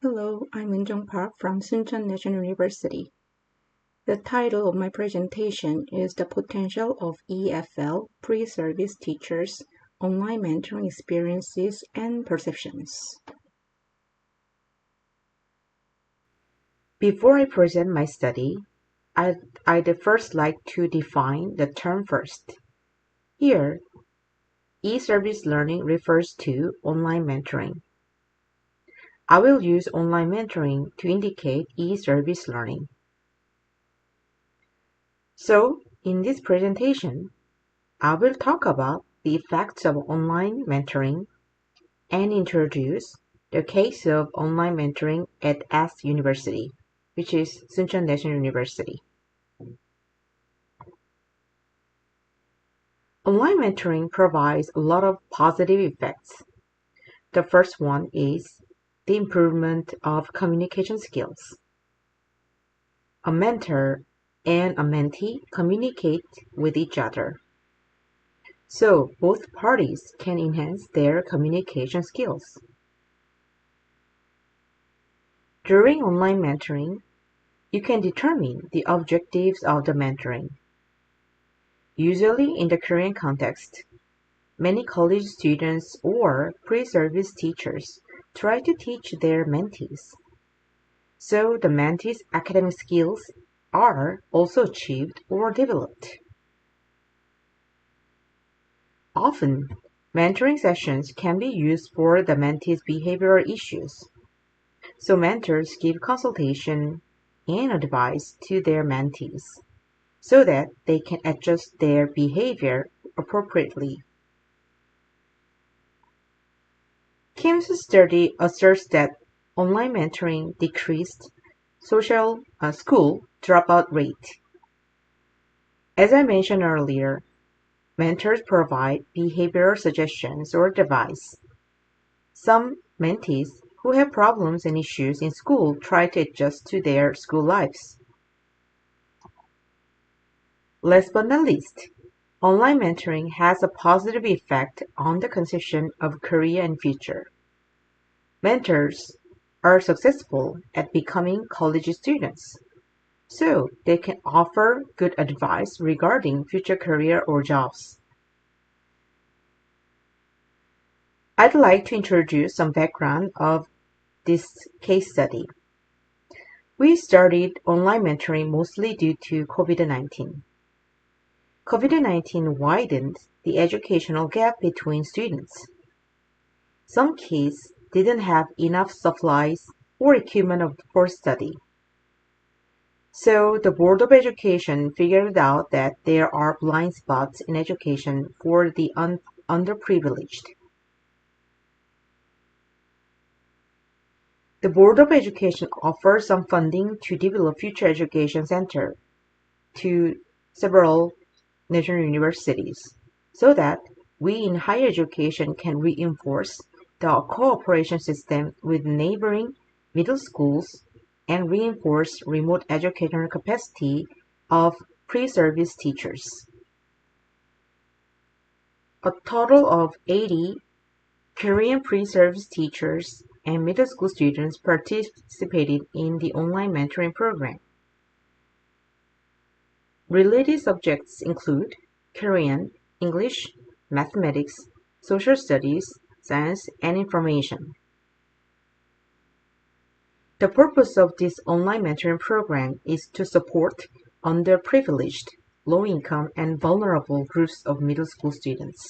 Hello, I'm Eunjeong from Suncheon National University. The title of my presentation is The Potential of EFL Pre-Service Teachers, Online Mentoring Experiences and Perceptions. Before I present my study, I'd first like to define the term first. Here, e-service learning refers to online mentoring. I will use online mentoring to indicate e-service learning. So, in this presentation, I will talk about the effects of online mentoring and introduce the case of online mentoring at S University, which is Suncheon National University. Online mentoring provides a lot of positive effects. The first one is the improvement of communication skills. A mentor and a mentee communicate with each other, so both parties can enhance their communication skills. During online mentoring, you can determine the objectives of the mentoring. Usually in the Korean context, many college students or pre-service teachers try to teach their mentees. So the mentees' academic skills are also achieved or developed. Often, mentoring sessions can be used for the mentees' behavioral issues. So mentors give consultation and advice to their mentees so that they can adjust their behavior appropriately. Kim's study asserts that online mentoring decreased school dropout rate. As I mentioned earlier, mentors provide behavioral suggestions or advice. Some mentees who have problems and issues in school try to adjust to their school lives. Last but not least, online mentoring has a positive effect on the conception of career and future. Mentors are successful at becoming college students, so they can offer good advice regarding future career or jobs. I'd like to introduce some background of this case study. We started online mentoring mostly due to COVID-19. COVID-19 widened the educational gap between students. Some kids didn't have enough supplies or equipment for study. So the Board of Education figured out that there are blind spots in education for the underprivileged. The Board of Education offers some funding to develop future education center to several national universities so that we in higher education can reinforce the cooperation system with neighboring middle schools and reinforce remote educational capacity of pre-service teachers. A total of 80 Korean pre-service teachers and middle school students participated in the online mentoring program. Related subjects include Korean, English, mathematics, social studies, science, and information. The purpose of this online mentoring program is to support underprivileged, low-income, and vulnerable groups of middle school students.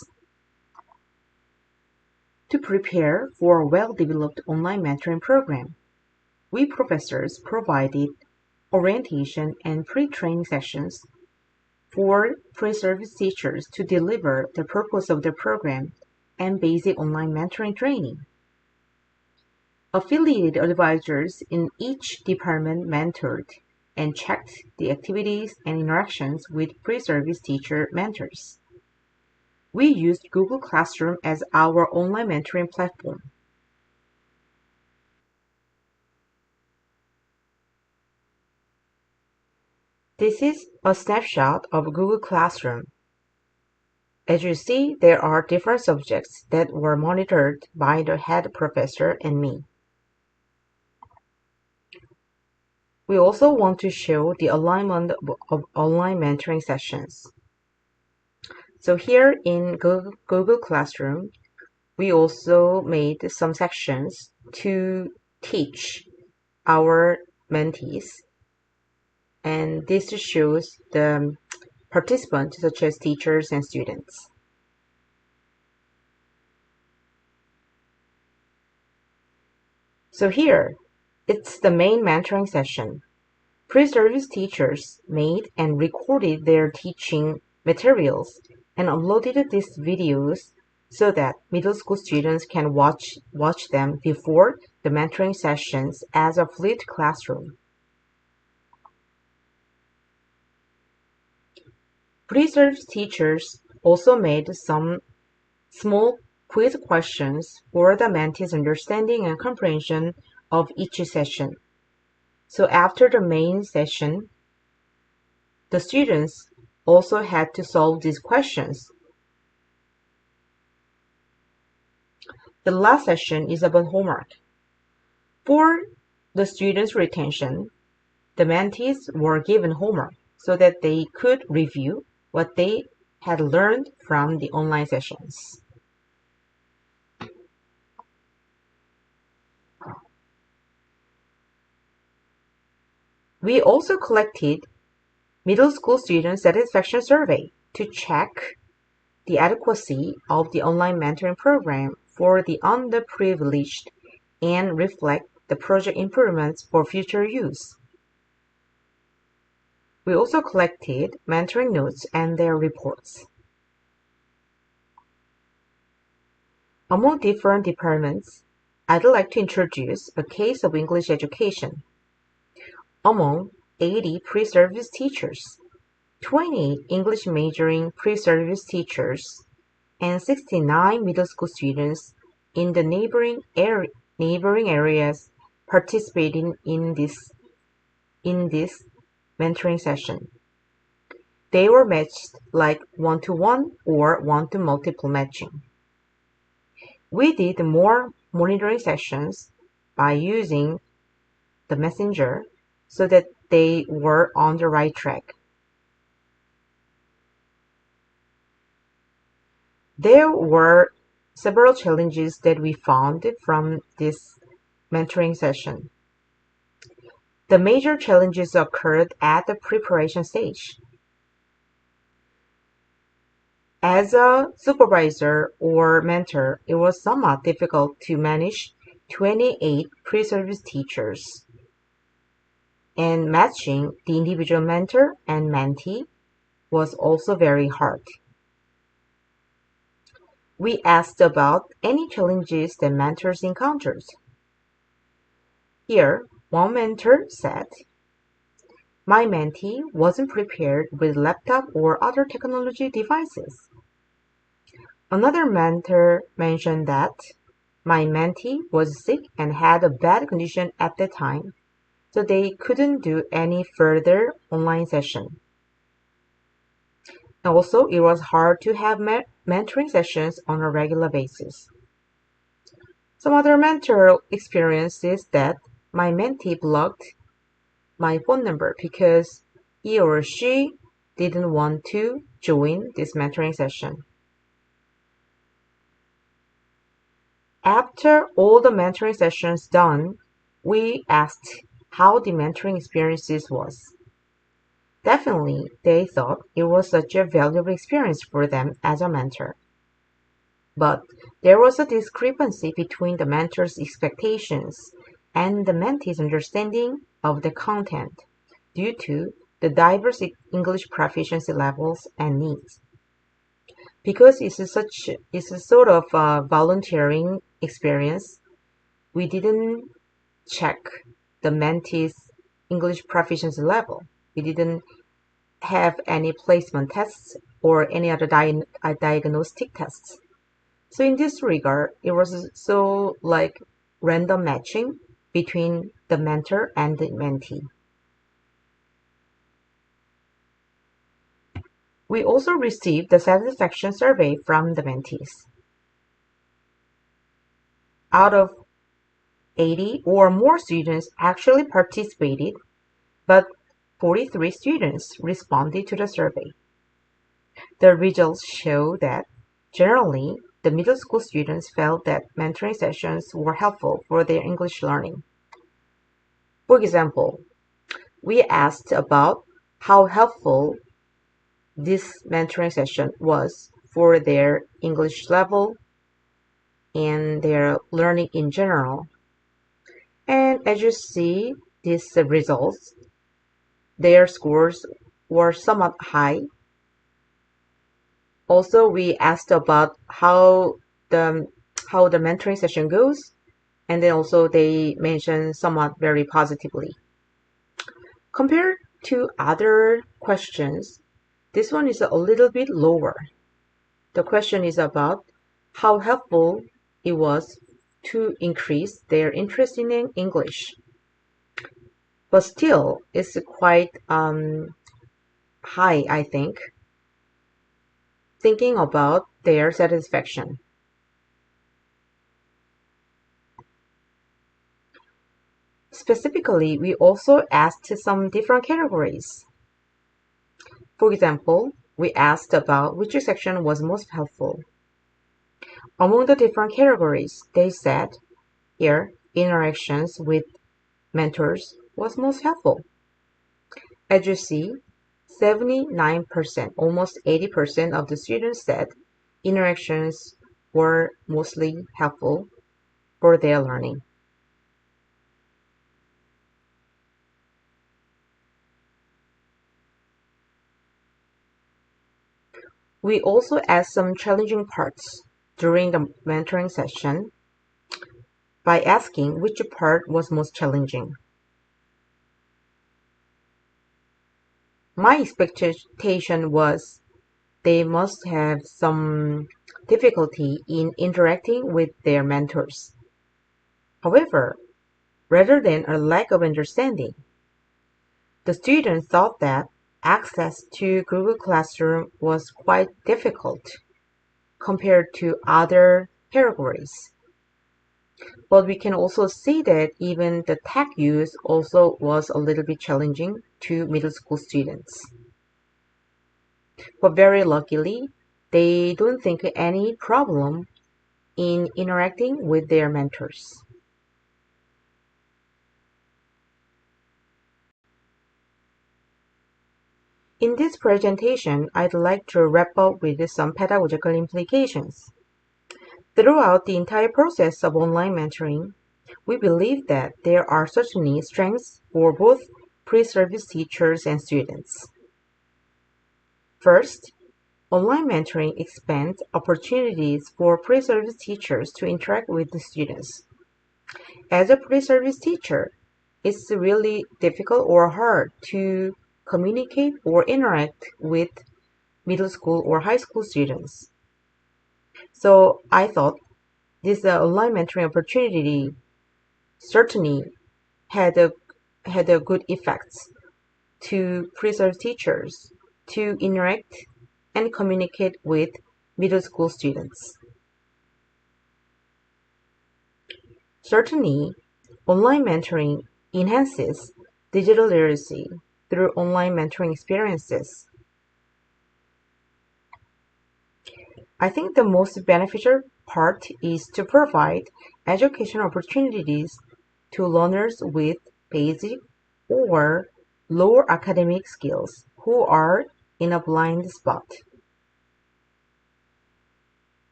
To prepare for a well-developed online mentoring program, we professors provided orientation and pre-training sessions for pre-service teachers to deliver the purpose of the program and basic online mentoring training. Affiliated advisors in each department mentored and checked the activities and interactions with pre-service teacher mentors. We used Google Classroom as our online mentoring platform. This is a snapshot of Google Classroom. As you see, there are different subjects that were monitored by the head professor and me. We also want to show the alignment of online mentoring sessions. So here in Google Classroom, we also made some sections to teach our mentees, and this shows the participants such as teachers and students. So here, it's the main mentoring session. Preservice teachers made and recorded their teaching materials and uploaded these videos so that middle school students can watch them before the mentoring sessions as a flipped classroom. Preservice teachers also made some small quiz questions for the mentees' understanding and comprehension of each session. So after the main session, the students also had to solve these questions. The last session is about homework. For the students' retention, the mentees were given homework so that they could review what they had learned from the online sessions. We also collected middle school student satisfaction survey to check the adequacy of the online mentoring program for the underprivileged and reflect the project improvements for future use. We also collected mentoring notes and their reports. Among different departments, I'd like to introduce a case of English education. Among 80 pre-service teachers, 28 English majoring pre-service teachers, and 69 middle school students in the neighboring areas participating in this mentoring session. They were matched like one-to-one or one-to-multiple matching. We did more monitoring sessions by using the messenger so that they were on the right track. There were several challenges that we found from this mentoring session. The major challenges occurred at the preparation stage. As a supervisor or mentor, it was somewhat difficult to manage 28 pre-service teachers, and matching the individual mentor and mentee was also very hard. We asked about any challenges that mentors encountered. Here, one mentor said, "My mentee wasn't prepared with laptop or other technology devices." Another mentor mentioned that, "My mentee was sick and had a bad condition at the time, so they couldn't do any further online session." Also, it was hard to have mentoring sessions on a regular basis. Some other mentor experiences that my mentee blocked my phone number because he or she didn't want to join this mentoring session. After all the mentoring sessions done, we asked how the mentoring experiences was. Definitely, they thought it was such a valuable experience for them as a mentor. But there was a discrepancy between the mentor's expectations and the mentee's understanding of the content due to the diverse English proficiency levels and needs. Because it's a sort of a volunteering experience, we didn't check the mentee's English proficiency level. We didn't have any placement tests or any other diagnostic tests. So in this regard, it was so like random matching between the mentor and the mentee. We also received the satisfaction survey from the mentees. Out of 80 or more students actually participated, but 43 students responded to the survey. The results show that generally, the middle school students felt that mentoring sessions were helpful for their English learning. For example, we asked about how helpful this mentoring session was for their English level and their learning in general. And as you see these results, their scores were somewhat high. Also, we asked about how the mentoring session goes, and then also they mentioned somewhat very positively. Compared to other questions, this one is a little bit lower. The question is about how helpful it was to increase their interest in English. But still, it's quite high, I think, thinking about their satisfaction. Specifically, we also asked some different categories. For example, we asked about which section was most helpful. Among the different categories, they said here, interactions with mentors was most helpful. As you see, 79%, almost 80% of the students said interactions were mostly helpful for their learning. We also asked some challenging parts during the mentoring session by asking which part was most challenging. My expectation was they must have some difficulty in interacting with their mentors. However, rather than a lack of understanding, the students thought that access to Google Classroom was quite difficult compared to other categories. But we can also see that even the tech use also was a little bit challenging to middle school students. But very luckily, they don't think any problem in interacting with their mentors. In this presentation, I'd like to wrap up with some pedagogical implications. Throughout the entire process of online mentoring, we believe that there are certainly strengths for both pre-service teachers and students. First, online mentoring expands opportunities for pre-service teachers to interact with the students. As a pre-service teacher, it's really difficult or hard to communicate or interact with middle school or high school students. So I thought this online mentoring opportunity certainly had a good effects to preserve teachers to interact and communicate with middle school students. Certainly, online mentoring enhances digital literacy through online mentoring experiences. I think the most beneficial part is to provide education opportunities to learners with basic or lower academic skills who are in a blind spot.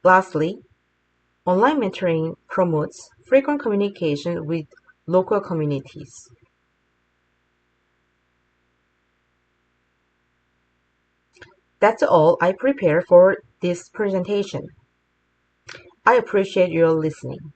Lastly, online mentoring promotes frequent communication with local communities. That's all I prepared for this presentation. I appreciate your listening.